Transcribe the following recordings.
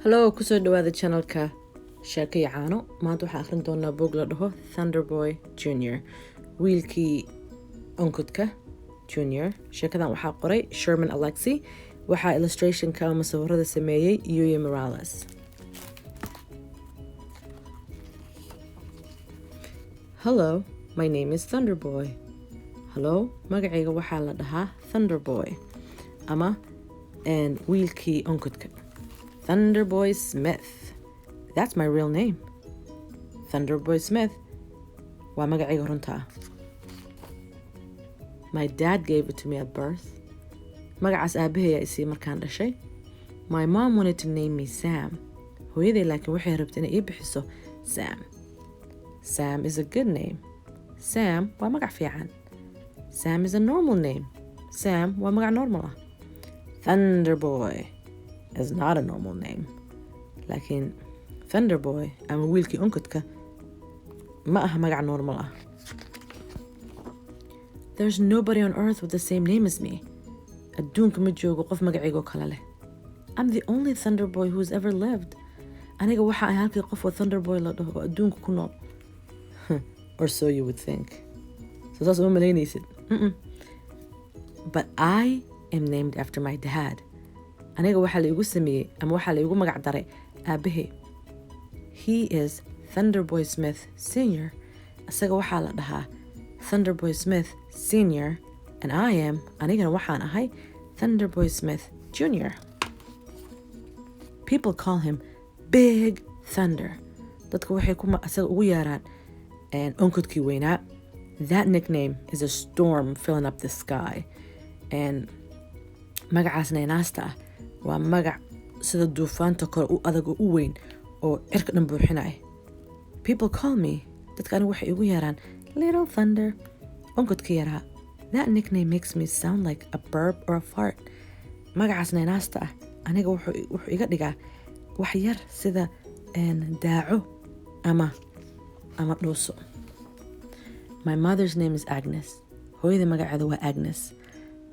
Hello, kusoo dhawaada channelka sheeko iyo caano. Maanta waxaan akhrin doonaa buug la dhaho Thunderboy Jr. wiilkii onkudka Jr. Sheekadan waxaa qoray Sherman Alexie. Waxaa illustrationka ama sawirada sameeyey Yuya Morales. Hello, my name is Thunderboy. Hello, magacayga waxaa la dhahaa Thunderboy ama wiilkii onkudka. Thunderboy Smith. That's my real name. Thunderboy Smith. Waa magacayga runta. My dad gave it to me at birth. Magacaas aabahay isii markaan dhashay. My mom wanted to name me Sam. Hooyaday laakiin waxay rabtay inay ii bixiso Sam. Sam is a good name. Sam waa magac fiican. Sam is a normal name. Sam waa magac normal ah. Thunderboy is not a normal name. Laakiin Thunderboy ama wiilkii onkudka ma aha magac normal ah. There's nobody on earth with the same name as me. Adduunka ma joogo qof magacaygo kale leh. I'm the only Thunderboy who's ever lived. Aniga waxa ay halkii qof oo Thunderboy la dhaho adduunka ku nool. Or so you would think. So that's uma malaynaysid. But I am named after my dad. Aniga waxa la igu sameeyey ama waxa la igu magac daray aabahay. He is Thunderboy Smith Sr. Asaga waxaa la dhahaa Thunderboy Smith Sr. And I am, anigana waxaan ahay Thunderboy Smith Jr. People call him Big Thunder. Dadka waxay asaga ugu yeeraan onkudkii weynaa. That nickname is a storm filling up the sky. And magacaas naynaasta ah waa magac sida duufaanta kore u adag oo u weyn oo cirka dhan buuxinaya. People call me, dadka aniga waxay igu yeeraan Little Thunder, onkudka yaraa. That nickname makes me sound like a burp or a fart. Magacaas naynaasta ah aniga wuxuu iga dhigaa wax yar sida daaco ama dhuuso. My mother's name is Agnes. Hooyada magaceeda waa Agnes.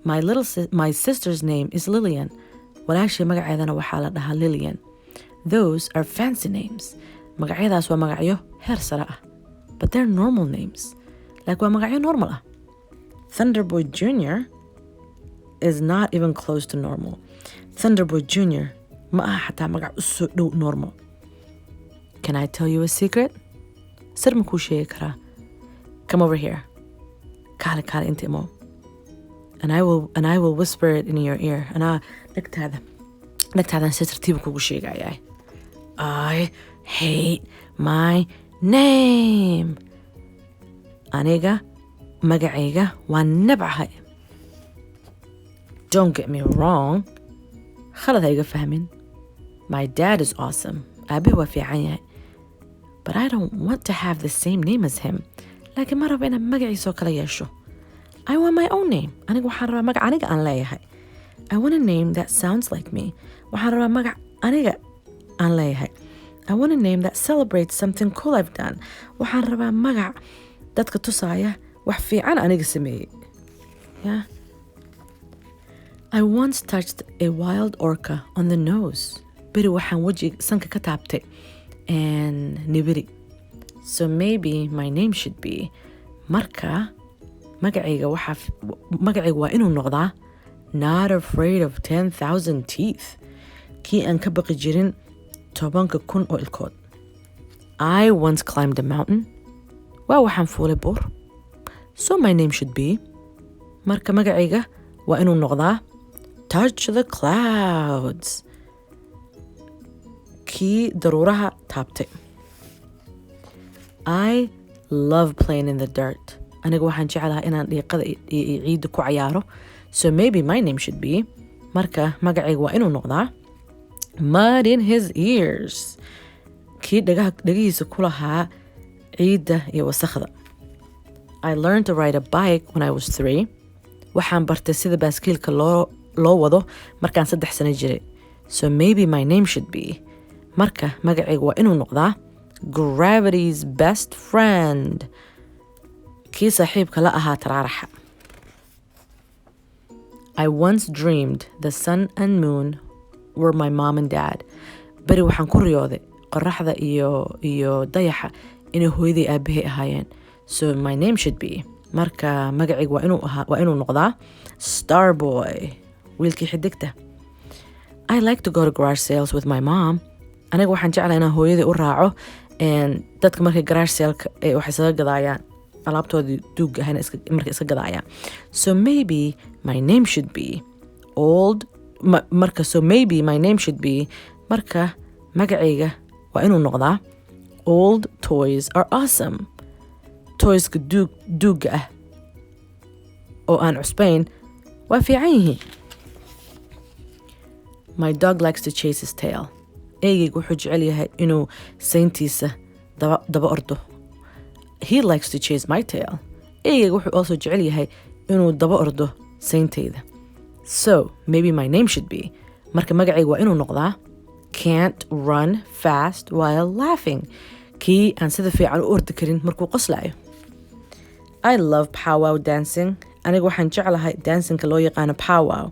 My sister's name is Lillian. Walaashay magaceedana waxaa la dhahaa Lillian. Those are fancy names. Magacyadaas waa magacyo heer sare ah. But they're normal names. Like waa magacyo normal ah. Thunderboy Jr. is not even close to normal. Thunderboy Jr. ma aha xataa magac u soo dhow normal. Can I tell you a secret? Sir ma kuu sheegi karaa? Come over here. Kaale inta imo. And I will whisper it in your ear. Anaa dhagtaadan si tartiib kugu sheegayay. I hate my name. Aniga magacayga waa nabcahay. Don't get me wrong. Khalad ha iga fahmin. My dad is awesome. Aabe waa fiican yahay. But I don't want to have the same name as him. Laakiin ma rabo inaan magaciisoo kala yeesho. I want my own name. Aniga waxaan rabaa magac aniga aan leeyahay. I want a name that sounds like me. Waxaan rabaa magac aniga aan leeyahay. I want a name that celebrates something cool I've done. Waxaan rabaa magac dadka tusaya wax fiican aniga sameeyey. Yeah. I once touched a wild orca on the nose. Beri waxaan wajiga sanka ka taabtay nibiri. So maybe my name should be marka magacayga waa inuu noqdaa not afraid of 10,000 teeth. Kii aan ka baqi jirin 10,000 oo ilkood. I once climbed a mountain. Waa waxaan fuulay buur. So my name should be marka magacayga waa inuu noqdaa touch the clouds. Kii daruuraha taabtay. I love playing in the dirt. Aniga waxaan jeclahay inaan dhiiqada iyo ciidda ku cayaaro. So maybe my name should be marka magacayga waa inuu noqdaa mud in his ears. Kii dhagahiisa ku lahaa ciidda iyo wasakhda. I learned to ride a bike when I was 3. Waxaan bartay sida baaskiilka loo wado markaan 3 sano jiray. So maybe my name should be marka magacayga waa inuu noqdaa gravity's best friend. Kii saaxiibka la ahaa taraaraxa. I once dreamed the sun and moon were my mom and dad. beri waxaan ku riyooday qoraxda iyo dayaxa inay hooyaday aabahay ahaayeen. So my name should be, marka magacayga waa inuu noqdaa Starboy, wiilkii xidigta. I like to go to garage sales with my mom. Aniga waxaan jeclahay inaan hooyaday u raaco dadka markay garage sale-ka waxay isaga gadaayaan alaabtoodii duugga ahayna markay iska gadaayaan. So maybe my name should be marka magacayga waa inuu noqdaa Old toys are awesome. Toyska duugga ah oo aan cusbayn waa fiican yihiin. My dog likes to chase his tail. Eegaygu wuxuu jecel yahay inuu sayntiisa daba ordo. He likes to chase my tail. Eegaygu wuxuu also jecel yahay inuu daba ordo sayntayda. So maybe my name should be, marka magacaygu waa inuu noqdaa Can't run fast while laughing. Kii aan sida fiican u ordi karin markuu qoslayo. I love powwow dancing. Aniga waxaan jeclahay dancingka loo yaqaano powwow.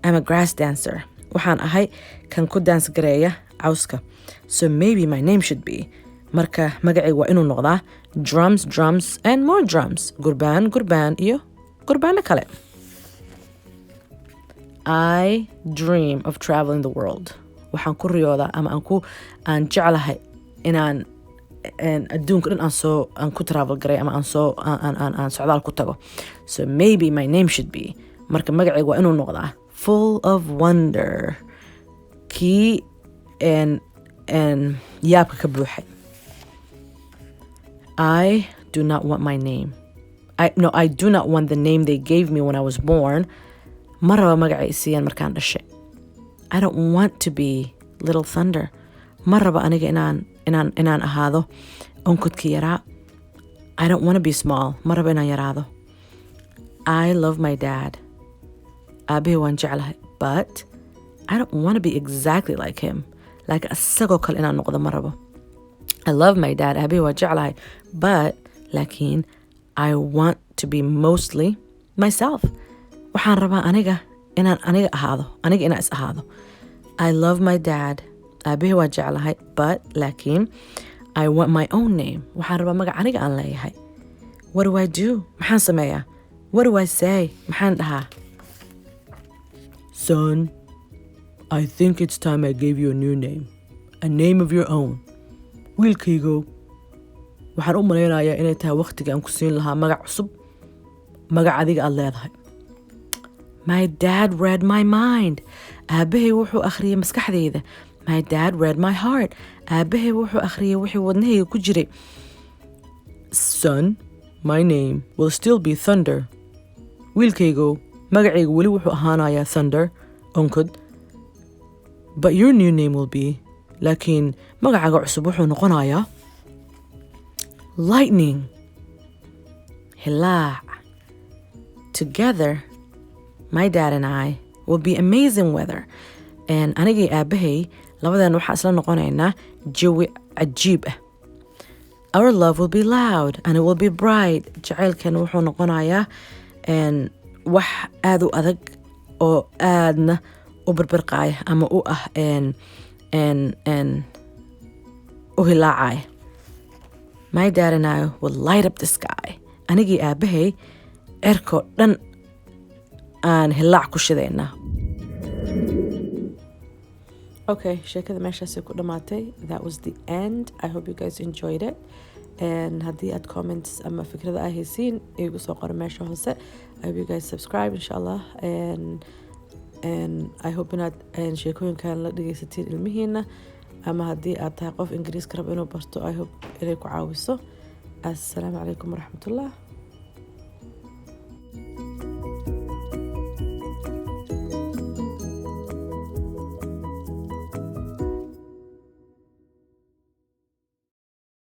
I'm a grass dancer. Waxaan ahay kan ku dance gareeya cawska. So maybe my name should be, marka magacaygu waa inuu noqdaa Drums, drums and more drums. Gurbaan iyo gurbaano kale. I dream of traveling the world. Waxaan ku riyoodaa ama aan jeclahay inaan adduunka dhan aan ku travel garay ama aan socdaal ku tago. So maybe my name should be, marka magacaygu waa inuu noqdaa Full of wonder. Kii yaabka ka buuxay. I do not want my name. I do not want the name they gave me when I was born. Ma raba magacay siiyaan markaan dhashay. I don't want to be Little Thunder. Ma raba aniga inaan ahaado onkudkii yaraa. I don't want to be small. Ma raba inaan yaraado. I love my dad. Aabahay waan jeclahay, but I don't want to be exactly like him. Like asagoo kale inaan noqdo ma rabo. I love my dad. Aabahay waan jeclahay, but laakiin I want to be mostly myself. Waxaan rabaa aniga inaan is ahaado. I love my dad. Aabahay waan jeclahay, but laakiin I want my own name. Waxaan rabaa magac aniga aan leeyahay. What do I do? Maxaan sameeyaa? What do I say? Maxaan dhahaa? Son, I think it's time I gave you a new name. A name of your own. Wiilkaygo, waxaan u malaynayaa inay tahay waqtiga aan ku siin lahaa magac cusub. Magac adiga aad leedahay. My dad read my mind. Aabahay wuxuu akhriyay maskaxdayda. My dad read my heart. Aabahay wuxuu akhriyay wixii wadnahayga ku jiray. Son, my name will still be Thunder. Wiilkaygo, magacaygu weli wuxuu ahaanayaa Thunder, onkod. But your new name will be, laakiin magacaaga cusub wuxuu noqonayaa Lightning. Hilaac. Together, my dad and I will be amazing weather. And anigay aabahay labadan waxaa isla noqonaynaa jawi cajiib ah. Our love will be loud and it will be bright. Jacaylkan wuxuu noqonayaa wax aad u adag oo aadna u birbirqaaya ama u ah u hilaacaya. My dad and I will light up the sky. Anigii aabahay cirkoo dhan aan hilaac ku shidaynaa. Okay, sheekada meeshaasay ku dhamaatay. That was the end. I hope you guys enjoyed it. And haddii aad comments ama fikrada ay haysiin igu soo qora meesha hoose. I hope you guys subscribe inshallah. And I hope inaad sheekooyinkan la dhegaysatiin ilmihiina. Ama haddii aad tahay qof Ingiriiska rabo inuu barto, I hope inay ku caawiso. Assalaamu calaykum waraxmatullah.